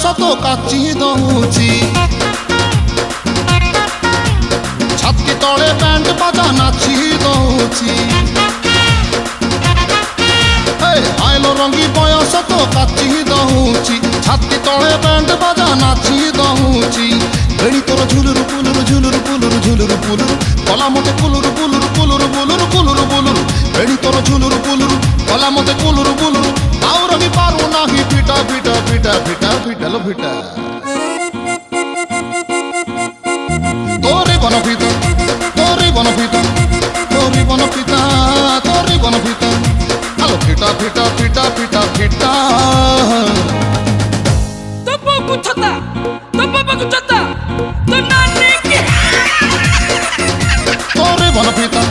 ତ କାଚି ଦଉଛି ଛାତି ତଳେ ବ୍ୟାଣ୍ଡ ବାଜା ନାଚି ଦଉଛି ଆଇଲ ରଙ୍ଗୀ ବୟସ ତ କାଚି ଦଉଛି ଛାତି ତଳେ ବ୍ୟାଣ୍ଡ ବାଜା ନାଚି ଦଉଛି ବେଣୀ ତୋର ଝୁଲୁରୁ ପୁଲୁରୁ ଝୁଲୁରୁ ପୁଲୁରୁ ଝୁଲୁରୁ ପୁଲୁରୁ କଲା ମତେ କୁଲୁରୁ ପୁଲୁରୁ କୁଲୁରୁ ବୁଲୁରୁ କୁଲୁରୁ ବୁଲୁରୁ ବେଣୀ ତୋର ଝୁଲୁରୁ ପୁଲୁରୁ କଲା ମତେ କୁଲୁରୁ ବୁଲୁରୁ ଆଉ ରହି ପାରୁ ନାହିଁ ଫିଟା ଫିଟା ଫିଟା ଫିଟା ଫିଟାଲ ଫିଟା তোরে বনপিতা তোরে বনপিতা তোরে বনপিতা তোরে বনপিতা আলো ফিটা ফিটা ফিটা ফিটা ফিটা তো বাবু ছতা তো নানি কি তোরে বনপিতা